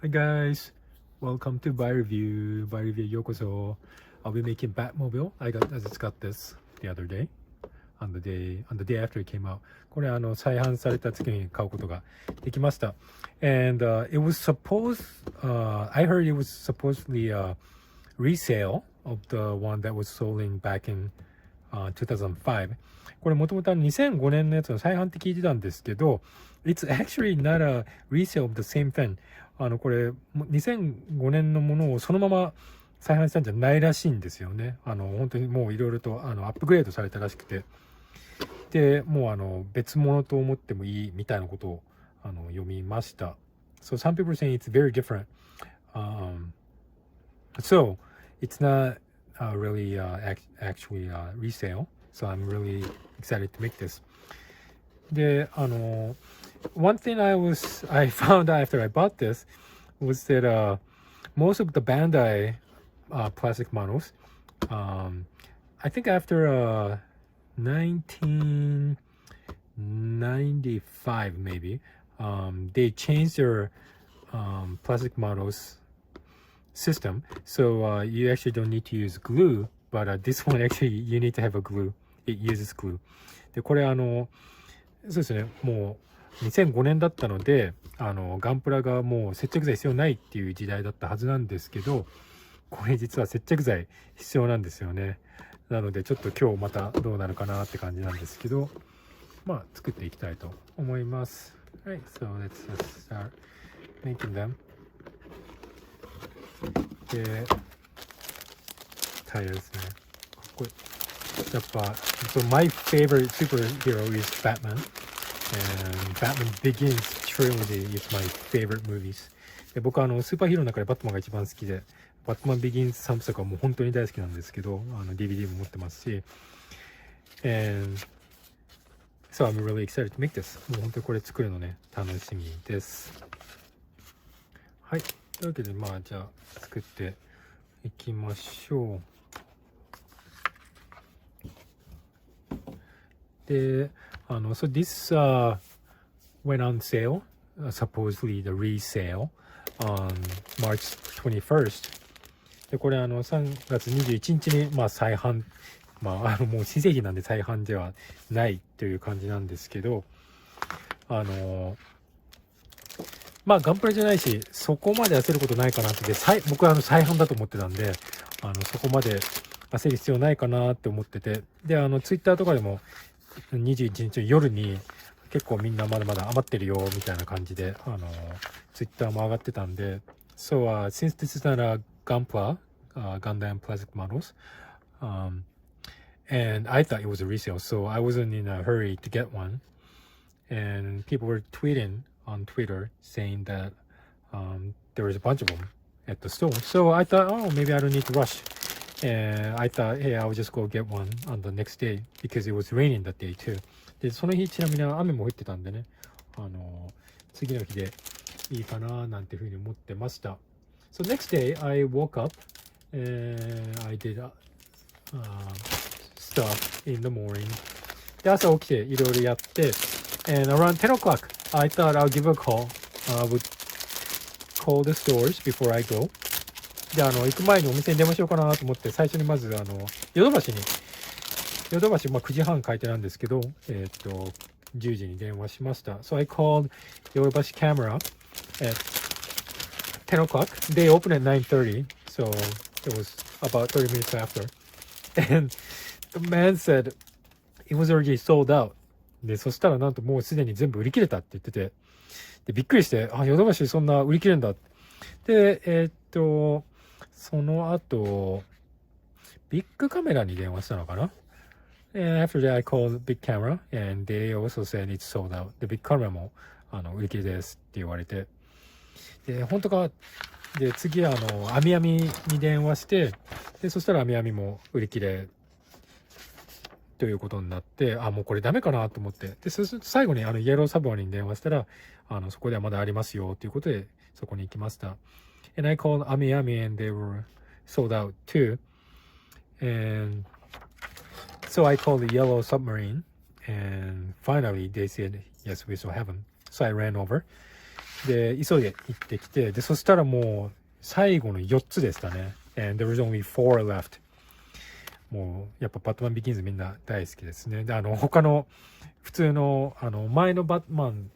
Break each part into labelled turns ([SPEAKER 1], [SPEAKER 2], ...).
[SPEAKER 1] Hi guys, welcome to Buy Review. Buy Review ようこそ。I'll be making BATMOBILE. I just got this the other day. On the day after it came out. これ再販された月に買うことができました。And it was I heard it was supposedly a resale of the one that was sold back in 2005. これもともと2005年のやつの再販って聞いてたんですけど、It's actually not a resale of the same thing. これ2005年のものをそのまま再販したんじゃないらしいんですよね。本当にもういろいろとアップグレードされたらしくて、でもう別物と思ってもいいみたいなことを読みました。So some people are saying it's very different. So it's not really actually resale. So I'm really excited to make this. でone thing I found out after I bought this was that most of the Bandai plastic models, I think after 1995 maybe, they changed their plastic models system, so you actually don't need to use glue, but this one actually you need to have a glue. It uses glue. でこれそうですね、もう2005年だったのでガンプラがもう接着剤必要ないっていう時代だったはずなんですけど、これ実は接着剤必要なんですよね。なのでちょっと今日またどうなるかなって感じなんですけど、まあ作っていきたいと思います。はい、so let's just start making them. でタイヤですね。これやっぱ so my favorite superhero is Batman, and Batman Begins trilogy is my favorite movies. で僕はスーパーヒーローの中でバットマンが一番好きで、バットマンビギンズ3部作はもう本当に大好きなんですけど、DVD も持ってますし、and so I'm really excited to make this. もう本当にこれ作るのね楽しみです。はい、というわけでまあじゃあ作っていきましょう。でso this went on sale, supposedly the resale on March 21st. でこれ3月21日にまあ再販、まあもう新製品なんで再販ではないという感じなんですけど、まあガンプラじゃないしそこまで焦ることないかなって、僕は再販だと思ってたんでそこまで焦る必要ないかなって思ってて、でツイッターとかでも21日の夜に結構みんなまだまだ余ってるよみたいな感じでツイッターも上がってたんで、So since this is not a Gunpla, Gundam plastic models, and I thought it was a resale, so I wasn't in a hurry to get one. And people were tweeting on Twitter saying that there was a bunch of them at the store. So I thought, oh, maybe I don't need to rush. And I thought, hey, I'll just go get one on the next day because it was raining that day too. で、その日ちなみに雨も降ってたんでね、次の日でいいかななんていうふうに思ってました。So next day, I woke up and I did stuff in the morning. で、朝起きていろいろやって、and around 10 o'clock, I thought I'll give a call. I would call the stores before I go. で、行く前にお店に電話しようかなと思って、最初にまず、ヨドバシ、まあ、9時半開店なんですけど、10時に電話しました。So I called ヨドバシ camera at 10 o'clock. They open at 9:30, so it was about 30 minutes after. And the man said it was already sold out. で、そしたらなんともうすでに全部売り切れたって言ってて、で、びっくりして、ヨドバシそんな売り切れんだ。で、その後、ビッグカメラに電話したのかな。And after that, I called Big Camera, and they also said it's sold out. で、ビッグカメラも売り切れですって言われて、で、本当か。で、次アミアミに電話して、で、そしたらアミアミも売り切れということになって、もうこれダメかなと思って、で、最後にイエローサブマリンに電話したら、そこではまだありますよということで、そこに行きました。And I called Ami and they were sold out too. And so I called the yellow submarine and finally they said, yes, we still have them. So I ran over で急いで行ってきて、でそしたらもう最後の4つでしたね。 And there was only 4 left。 もうやっぱバットマンビギンズみんな大好きですね。で他の普通の前のバットマン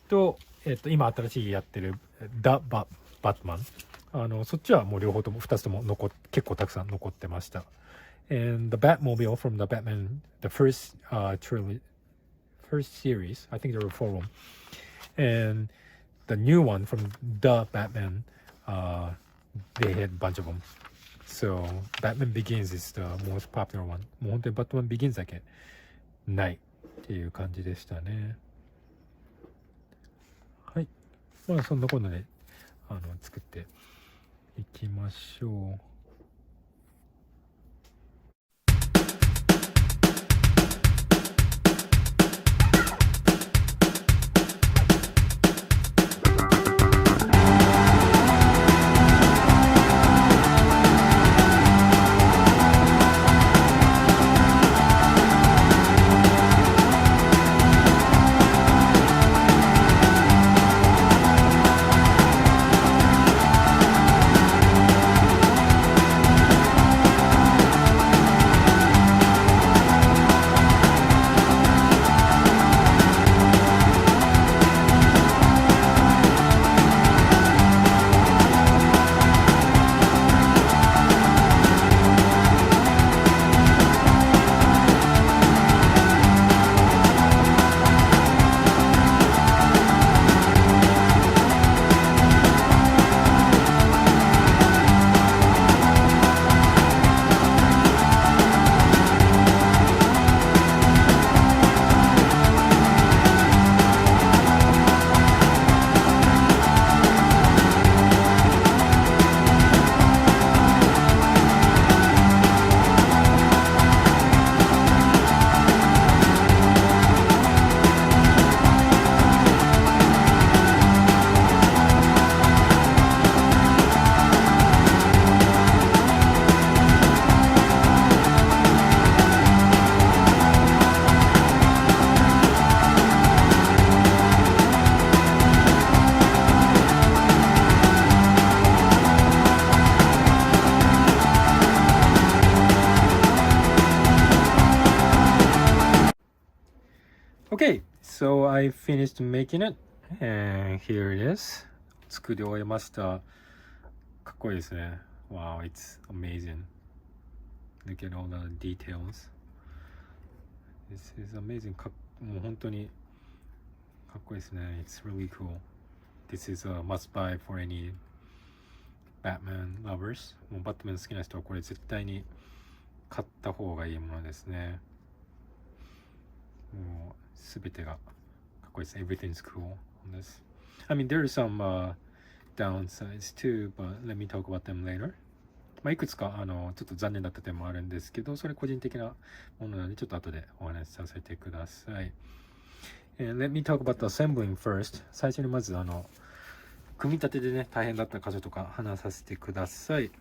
[SPEAKER 1] と、今新しいやってるバットマン、そっちはもう両方とも2つとも結構たくさん残ってました。 And the Batmobile from the Batman, the first series, I think there were 4 of them, and the new one from the Batman, they had a bunch of them. So Batman Begins is the most popular one. もう本当にバットマン Begins だけないっていう感じでしたね。はい。まあそんなことで作っていきましょう。Okay, so I finished making it, and here it is. 作り終えました。かっこいいですね。Wow, it's amazing. Look at all the details. This is amazing. もう本当にかっこいいですね。It's really cool. This is a must buy for any Batman lovers. もうバットマン好きな人はこれ絶対に買った方がいいものですね。もうすべてがかっこいいですね。Everything's cool on this. I mean, there are some downsides too, but let me talk about them later. まあいくつかちょっと残念だった点もあるんですけど、それ個人的なものなのでちょっと後でお話しさせてください。And let me talk about the assembling first. 最初にまず組み立てでね大変だった箇所とか話させてください。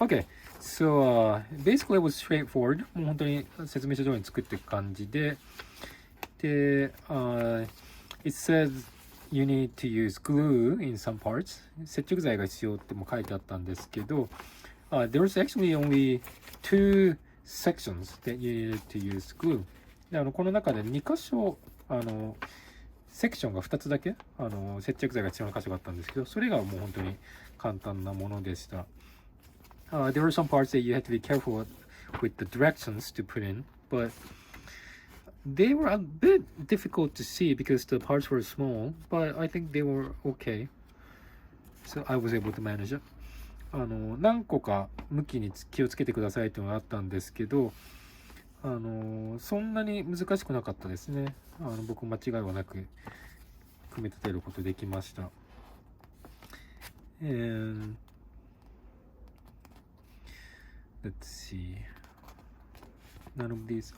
[SPEAKER 1] Okay, so basically it was straightforward. もう本当に説明書通りに作っていく感じで、で、it says you need to use glue in some parts. 接着剤が必要っても書いてあったんですけど、there's actually only 2 sections that you needed to use glue. でこの中で2箇所セクションが2つだけ接着剤が必要な箇所があったんですけど、それがもう本当に簡単なものでした。There were some parts that you had to be careful with the directions to put in, but they were a bit difficult to see because the parts were small, but I think they were okay. So I was able to manage it. 何個か向きに気をつけてくださいというのがあったんですけど、そんなに難しくなかったですね。僕間違いはなく組み立てることできました。And let's see. None of these.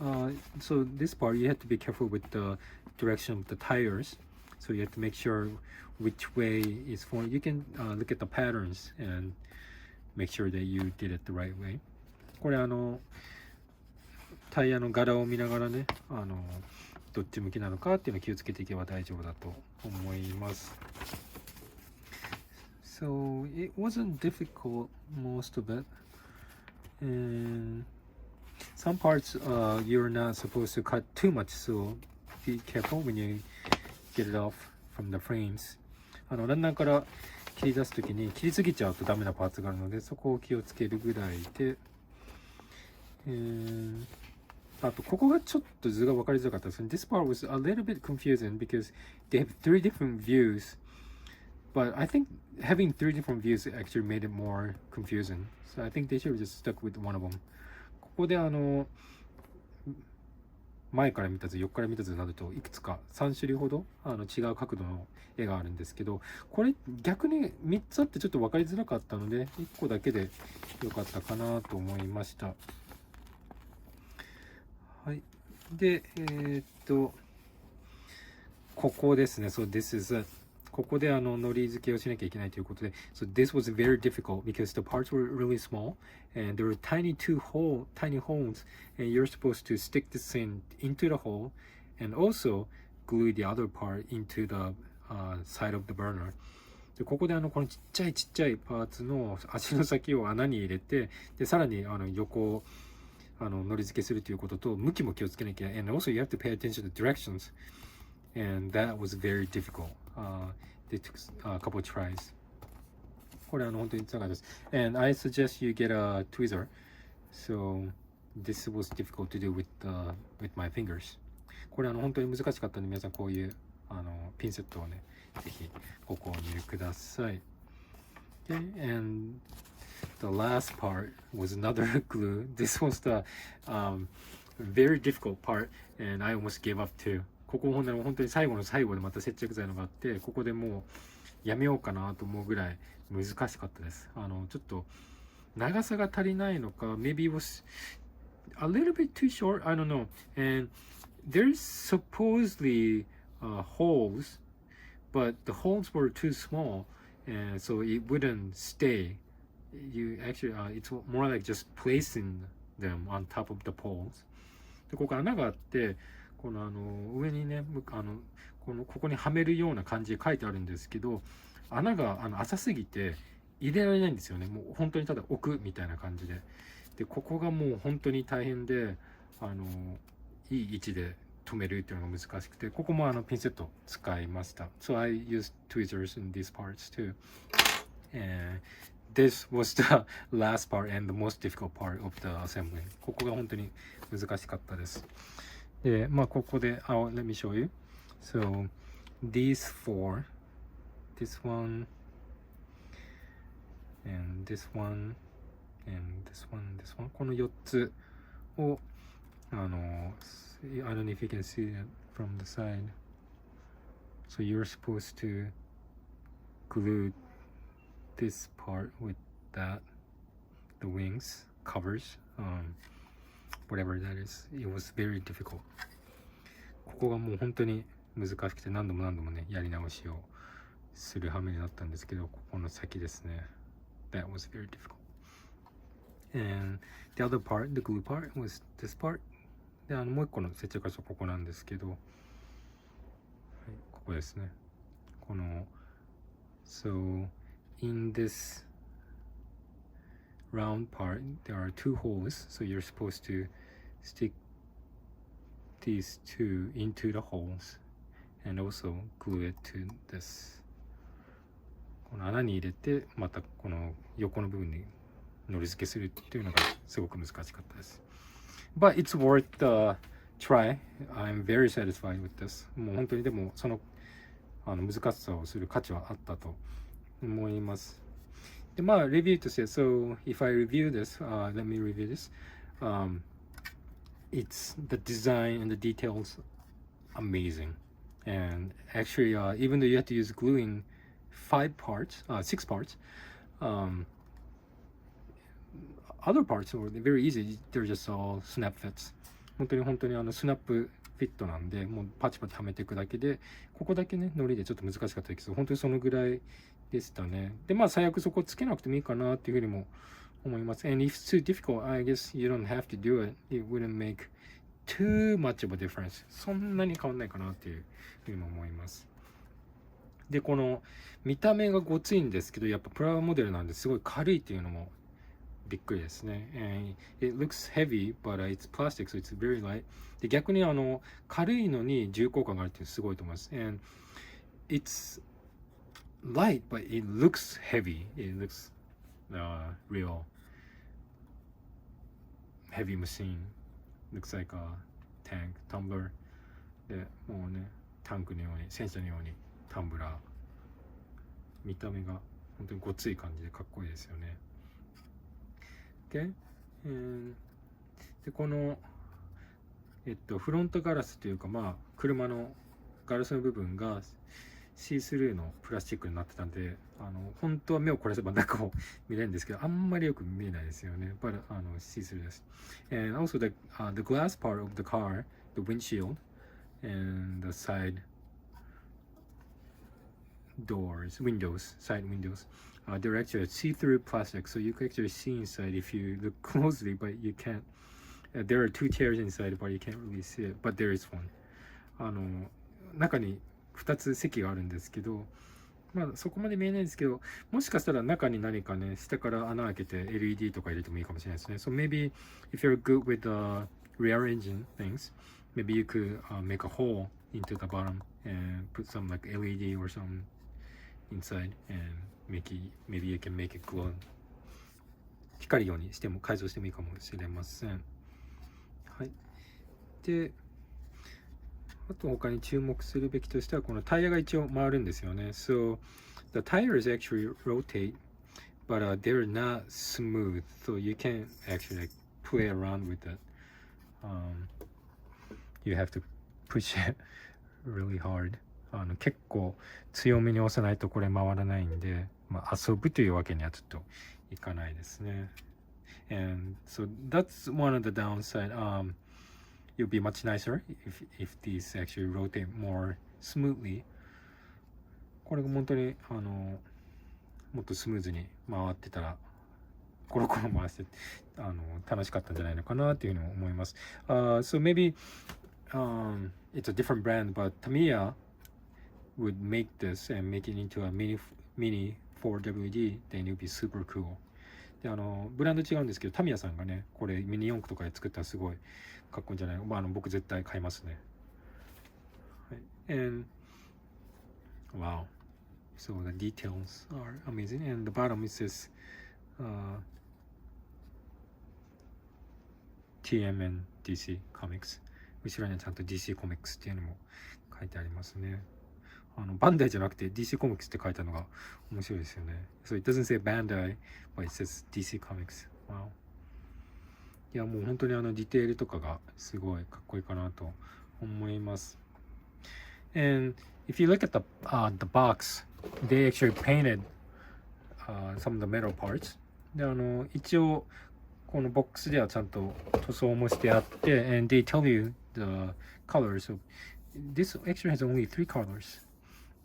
[SPEAKER 1] So this part you have to be careful with the direction of the tires. So you have to make sure which way is for. You can look at the patterns and make sure that you did it the right way. これタイヤの柄を見ながらね、どっち向きなのかっていうのを気をつけていけば大丈夫だと思います。So it wasn't difficult, most of it. And some parts you're not supposed to cut too much, so be careful when you get it off from the frames. ランナーから切り出すときに切りすぎちゃうとダメなパーツがあるので、そこを気をつけるぐらいで、あとここがちょっと図が分かりづらかったですね。This part was a little bit confusing because they have 3 different views, but I think having 3 different views actually made it more confusing. So I think they should have just stuck with one of them. ここで前から見た図、横から見た図などといくつか3種類ほど違う角度の絵があるんですけど、これ逆に3つあってちょっと分かりづらかったので1個だけでよかったかなと思いました。はい。で、ここですね。So this is it. ここでのり付けをしなきゃいけないということで、So this was very difficult because the parts were really small and there were tiny holes and you're supposed to stick this in into the hole and also glue the other part into the side of the burner. でここでこのちっちゃいパーツの足の先を穴に入れて、でさらに横をのり付けするということと、向きも気をつけなきゃ。And also you have to pay attention to directions. And that was very difficult. They took a couple of tries. これ本当に辛かったです。And I suggest you get a tweezer. So this was difficult to do with my fingers. これ本当に難しかったので、皆さんこういうピンセットをね、ぜひご購入ください。Okay, and the last part was another glue. This was the very difficult part, and I almost gave up too. ここ本当に最後の最後でまた接着剤のがあって、ここでもうやめようかなと思うぐらい難しかったです。ちょっと長さが足りないのか、maybe it was a little bit too short, I don't know. And there's supposedly holes, but the holes were too small, and so it wouldn't stay. You actually, it's more like just placing them on top of the poles. でここ穴があって、この上にね、ここにはめるような感じで書いてあるんですけど、穴が浅すぎて入れられないんですよね。もう本当にただ置くみたいな感じで。でここがもう本当に大変で、いい位置で止めるっていうのが難しくて、ここもピンセット使いました。So I used tweezers in these parts too. And this was the last part and the most difficult part of the assembly. ここが本当に難しかったです。で、ここで、let me show you. So, these 4, this one, and this one, and this one, this one. この4つを、I don't know if you can see it from the side. So, you're supposed to glue this part with that, the wings, covers, whatever that is. It was very difficult. ここがもう本当に難しくて何度もねやり直しをする羽目になったんですけど、ここの先ですね。That was very difficult. And the other part, the glue part, was this part. でもう一個の接着箇所ここなんですけど、はい、ここですね。この So in this round part, there are 2 holes, so you're supposed to stick these 2 into the holes and also glue it to this. この穴に入れて、またこの横の部分にのり付けするっていうのがすごく難しかったです。But it's worth the try. I'm very satisfied with this. もう本当にでもその難しさをする価値はあったと思います。でレビューとして、So if I review this, let me review this. It's the design and the details amazing. And actually, even though you have to use gluing 6 parts, other parts were very easy. They're just all snap fits. 本当にスナップフィットなんで、もうパチパチはめていくだけで、ここだけね、のりでちょっと難しかったですけど、本当にそのぐらいでしたね。で、最悪そこつけなくてもいいかなっていうふうにも思います。And if it's too difficult, I guess you don't have to do it. It wouldn't make too much of a difference. そんなに変わんないかなっていうふうにも思います。で、この見た目がごついんですけど、やっぱプラモデルなんですごい軽いっていうのもびっくりですね。And it looks heavy, but it's plastic, so it's very light. で、逆に軽いのに重厚感があるっていうのすごいと思います。And it's light, but it looks heavy. It looks real heavy machine. Looks like a tank, tumbler. で、もうね、タンクのように、戦車のようにタンブラー。見た目が本当にごつい感じでかっこいいですよね。で、この、フロントガラスというか、まあ、車のガラスの部分がシースルーのプラスチックになってたんで、本当は目を凝らせば中を見れるんですけど、あんまりよく見えないですよね。Butシースルーです。And also the glass part of the car, the windshield, and the side doors, side windows, they're actually see-through plastic, so you can actually see inside if you look closely, but you can't. There are two chairs inside, but you can't really see it. But there is one. 中に2つ席があるんですけど、まあそこまで見えないですけど、もしかしたら中に何かね、下から穴開けて LED とか入れてもいいかもしれないですね。So maybe if you're good with the rear engine things, maybe you could make a hole into the bottom and put some like LED or something inside and maybe you can make it glow. 光るようにしても改造してもいいかもしれません。はい。で、あと他に注目するべきとしてはこのタイヤが一応回るんですよね。So the tires actually rotate, but they're not smooth, so you can't actually like play around with it. You have to push it really hard. 結構強めに押さないとこれ回らないんで、まあ、遊ぶというわけにはちょっといかないですね。And so that's one of the downside. It'll be much nicer if these actually rotate more smoothly. これが本当にもっとスムーズに回ってたらコロコロ回して楽しかったんじゃないのかなっていうふうに思います。So maybe it's a different brand, but Tamiya would make this and make it into a mini 4WD, then it would be super cool. でブランド違うんですけど、タミヤさんがね、これミニ四駆とかで作ったらすごいかっこいいんじゃないの。まあ、僕絶対買いますね。はい。And wow, so the details are amazing. And the bottom is this TM and DC Comics. 後ろにはちゃんと DC コミックスっていうのも書いてありますね。バンダイじゃなくて DC コミックスって書いたのが面白いですよね。So it doesn't say BANDAI, but it says DC Comics. Wow. いやもう本当にディテールとかがすごいかっこいいかなと思います。And if you look at the box, they actually painted some of the metal parts. で一応このボックスではちゃんと塗装もしてあって、and they tell you the colors. So this actually has only 3 colors.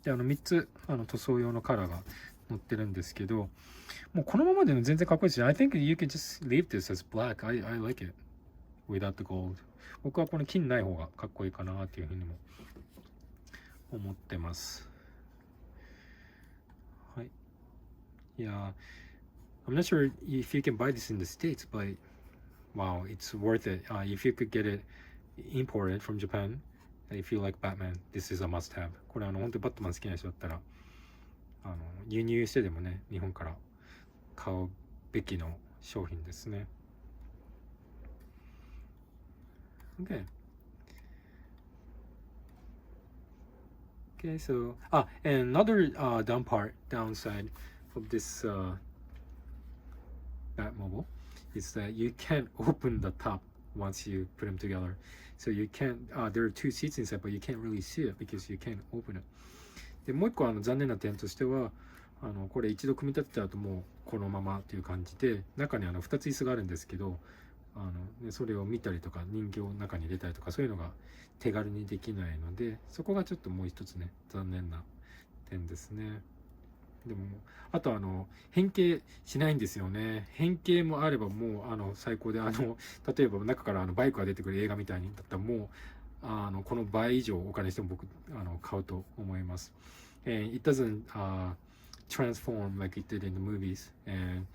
[SPEAKER 1] で3つ塗装用のカラーが載ってるんですけど、もうこのままでも全然かっこいいですよ。I think you can just leave this as black. I like it without the gold. 僕はこの金ない方がかっこいいかなっていうふうにも思ってます。はい。いや、I'm not sure if you can buy this in the States, but wow, it's worth it. If you could get it imported from Japan.If you like Batman, this is a must-have. これ本当にバットマン好きな人だったら輸入してでもね、日本から買うべきの商品ですね。Okay. Okay, so and another downside of this Batmobile is that you can't open the top once you put them together. So you can't, there are 2 seats inside, but you can't really see it because you can't open it. で、もう一個残念な点としては、これ一度組み立てちゃうともうこのままっていう感じで、中に2つ椅子があるんですけど、それを見たりとか人形を中に入れたりとかそういうのが手軽にできないので、そこがちょっともう一つね、残念な点ですね。でも、あと変形しないんですよね。変形もあればもう最高で、例えば中からバイクが出てくる映画みたいにだったらもう、この倍以上お金しても僕、買うと思います。And it doesn't transform like it did in the movies. And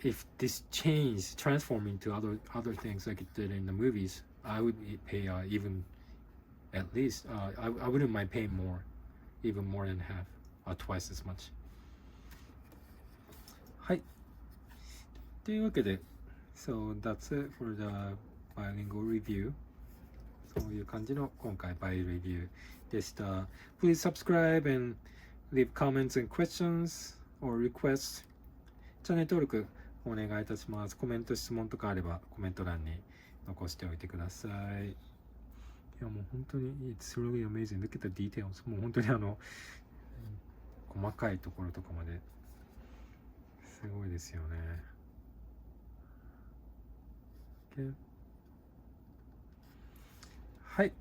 [SPEAKER 1] if this change transform into other things like it did in the movies, I would pay even at least I wouldn't mind paying more, even more than half, twice as much. はい。というわけで、So that's it for the bilingual review. そういう感じの今回バイレビューでした。Please subscribe and leave comments and questions or requests. チャンネル登録お願いいたします。コメント、質問とかあればコメント欄に残しておいてください。いやもう本当に It's really amazing. Look at the details. もう本当に細かいところとかまですごいですよね。Okay. はい。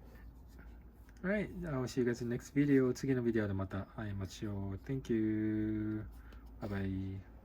[SPEAKER 1] Alright, I'll see you guys in the next video. 次のビデオでまた会いましょう。Thank you. Bye bye.